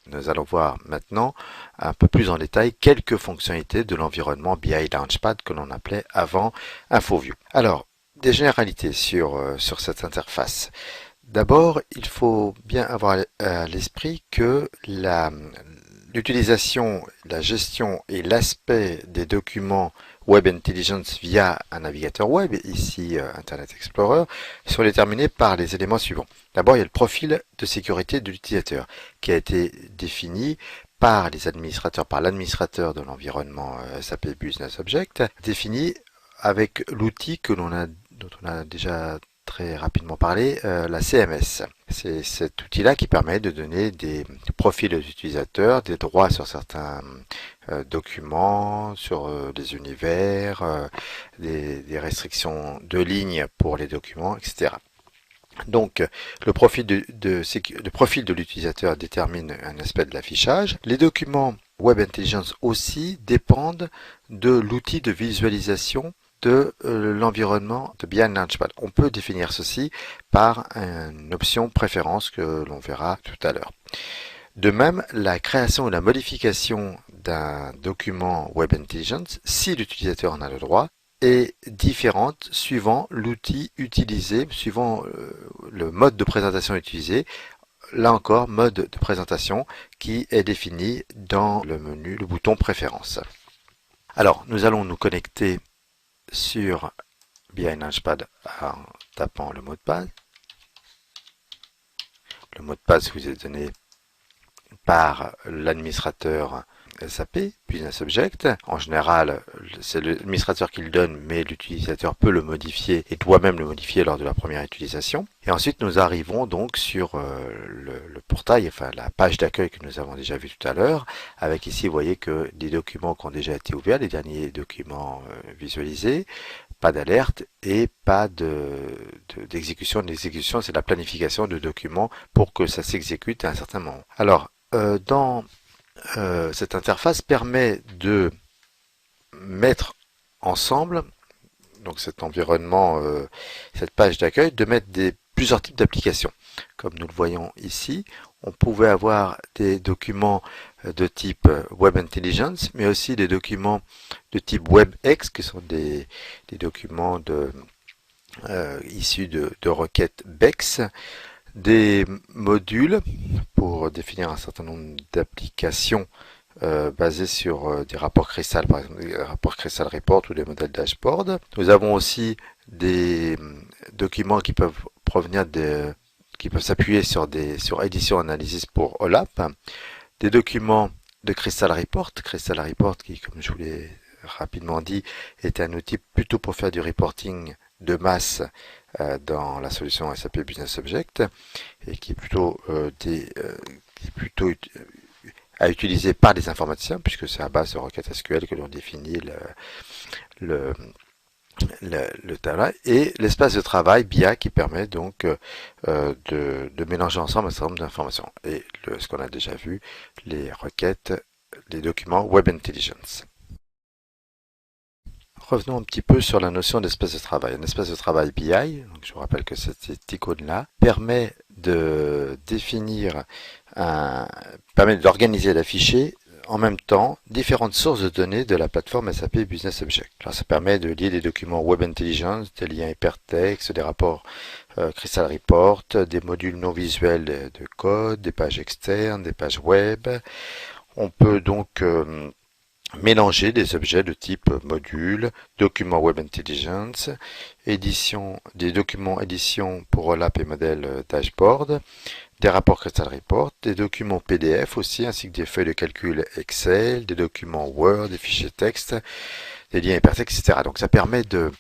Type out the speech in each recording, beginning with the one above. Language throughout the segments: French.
Nous allons voir maintenant un peu plus en détail quelques fonctionnalités de l'environnement BI Launchpad que l'on appelait avant InfoView. Alors, des généralités sur cette interface. D'abord, il faut bien avoir à l'esprit que l'utilisation, la gestion et l'aspect des documents Web Intelligence via un navigateur web, ici Internet Explorer, sont déterminés par les éléments suivants. D'abord, il y a le profil de sécurité de l'utilisateur qui a été défini par les administrateurs, par l'administrateur de l'environnement SAP Business Object, défini avec l'outil dont on a déjà très rapidement parlé, la CMS. C'est cet outil-là qui permet de donner des profils aux utilisateurs, des droits sur certains documents, sur des univers, des restrictions de ligne pour les documents, etc. Donc, le profil de l'utilisateur détermine un aspect de l'affichage. Les documents Web Intelligence aussi dépendent de l'outil de visualisation de l'environnement de BI Launchpad. On peut définir ceci par une option préférence que l'on verra tout à l'heure. De même, la création ou la modification d'un document Web Intelligence, si l'utilisateur en a le droit, est différente suivant l'outil utilisé, suivant le mode de présentation utilisé. Là encore, mode de présentation qui est défini dans le menu, le bouton préférences. Alors, nous allons nous connecter sur BI Launchpad en tapant le mot de passe. Le mot de passe vous est donné par l'administrateur SAP, Business Object. En général, c'est l'administrateur qui le donne, mais l'utilisateur peut le modifier et doit même le modifier lors de la première utilisation. Et ensuite, nous arrivons donc sur le portail, enfin la page d'accueil que nous avons déjà vu tout à l'heure, avec ici, vous voyez que des documents qui ont déjà été ouverts, les derniers documents visualisés, pas d'alerte et pas d'exécution. L'exécution, c'est la planification de documents pour que ça s'exécute à un certain moment. Alors, dans cette interface permet de mettre ensemble, donc cet environnement, cette page d'accueil, de mettre plusieurs types d'applications. Comme nous le voyons ici, on pouvait avoir des documents de type Web Intelligence, mais aussi des documents de type WebEx, qui sont des documents issus de requêtes BEX, des modules pour définir un certain nombre d'applications basées sur des rapports Crystal, par exemple des rapports Crystal Report ou des modèles dashboard. Nous avons aussi des documents qui peuvent qui peuvent s'appuyer sur Edition Analysis pour OLAP, des documents de Crystal Report qui, comme je vous l'ai rapidement dit, est un outil plutôt pour faire du reporting de masse dans la solution SAP Business Object et qui est plutôt à utiliser par des informaticiens puisque c'est à base de requêtes SQL que l'on définit le travail et l'espace de travail BIA qui permet donc de mélanger ensemble un certain nombre d'informations et ce qu'on a déjà vu, les requêtes, les documents Web Intelligence. Revenons un petit peu sur la notion d'espace de travail. Un espace de travail BI, donc je vous rappelle que cette icône-là, permet de définir, permet d'organiser et d'afficher en même temps différentes sources de données de la plateforme SAP Business Object. Alors, ça permet de lier des documents Web Intelligence, des liens hypertextes, des rapports Crystal Report, des modules non visuels de code, des pages externes, des pages web. On peut donc mélanger des objets de type module, document Web Intelligence, des documents édition pour OLAP et modèle dashboard, des rapports Crystal Report, des documents PDF aussi, ainsi que des feuilles de calcul Excel, des documents Word, des fichiers texte, des liens hypertextes, etc. Donc ça permet de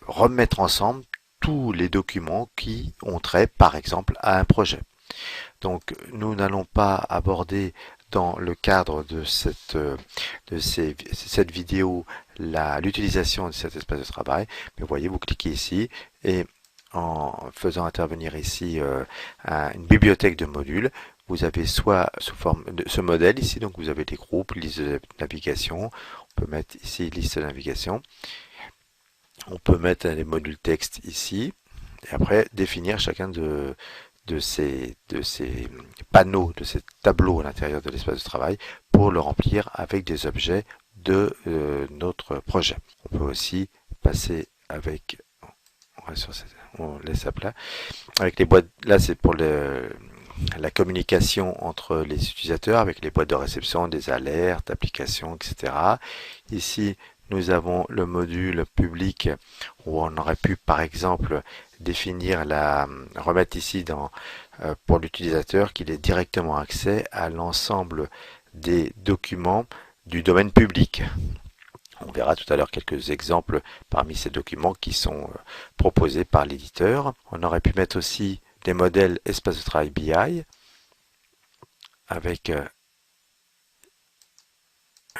remettre ensemble tous les documents qui ont trait, par exemple, à un projet. Donc nous n'allons pas aborder dans le cadre de cette vidéo l'utilisation de cet espace de travail, mais vous voyez, vous cliquez ici et en faisant intervenir ici une bibliothèque de modules, vous avez soit sous forme de ce modèle ici, donc vous avez des groupes, liste de navigation, on peut mettre ici liste de navigation, on peut mettre les modules texte ici, et après définir chacun de ces panneaux, de ces tableaux à l'intérieur de l'espace de travail pour le remplir avec des objets de notre projet. On peut aussi passer avec, on laisse à plat, avec les boîtes, là c'est pour la communication entre les utilisateurs avec les boîtes de réception, des alertes, applications, etc. Ici, nous avons le module public où on aurait pu par exemple définir remettre ici pour l'utilisateur qu'il ait directement accès à l'ensemble des documents du domaine public. On verra tout à l'heure quelques exemples parmi ces documents qui sont proposés par l'éditeur. On aurait pu mettre aussi des modèles espace de travail BI avec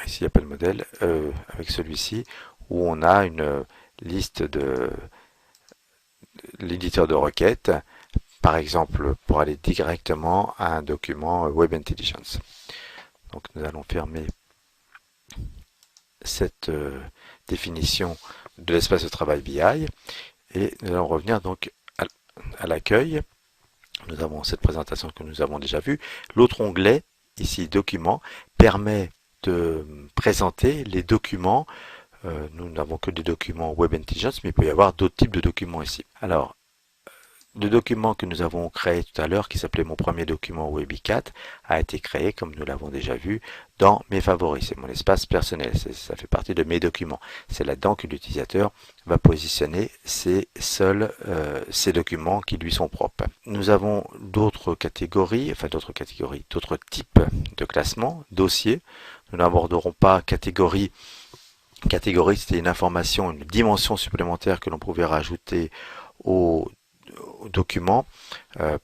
ici il n'y a pas de modèle avec celui-ci où on a une liste de l'éditeur de requêtes, par exemple pour aller directement à un document Web Intelligence. Donc nous allons fermer cette définition de l'espace de travail BI et nous allons revenir donc à l'accueil. Nous avons cette présentation que nous avons déjà vue. L'autre onglet, ici Documents, permet de présenter les documents. Nous n'avons que des documents Web Intelligence, mais il peut y avoir d'autres types de documents ici. Alors, le document que nous avons créé tout à l'heure, qui s'appelait mon premier document Webicat, a été créé, comme nous l'avons déjà vu, dans mes favoris. C'est mon espace personnel, ça fait partie de mes documents. C'est là-dedans que l'utilisateur va positionner ces documents qui lui sont propres. Nous avons d'autres catégories, d'autres types de classements, dossiers. Nous n'aborderons pas catégorie. Catégorie, c'était une information, une dimension supplémentaire que l'on pouvait rajouter au document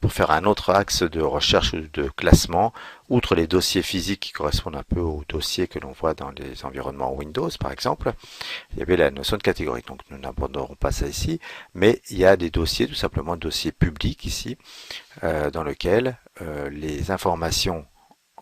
pour faire un autre axe de recherche ou de classement, outre les dossiers physiques qui correspondent un peu aux dossiers que l'on voit dans les environnements Windows par exemple. Il y avait la notion de catégorie, donc nous n'aborderons pas ça ici, mais il y a des dossiers, tout simplement dossiers publics ici, dans lesquels les informations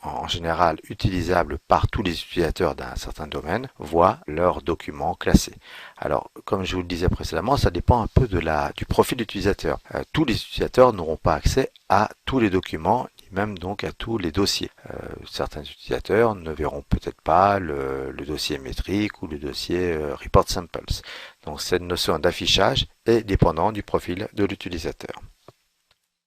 en général utilisables par tous les utilisateurs d'un certain domaine, voient leurs documents classés. Alors, comme je vous le disais précédemment, ça dépend un peu du profil d'utilisateur. Tous les utilisateurs n'auront pas accès à tous les documents, ni même donc à tous les dossiers. Certains utilisateurs ne verront peut-être pas le dossier métrique ou le dossier report samples. Donc, cette notion d'affichage est dépendante du profil de l'utilisateur.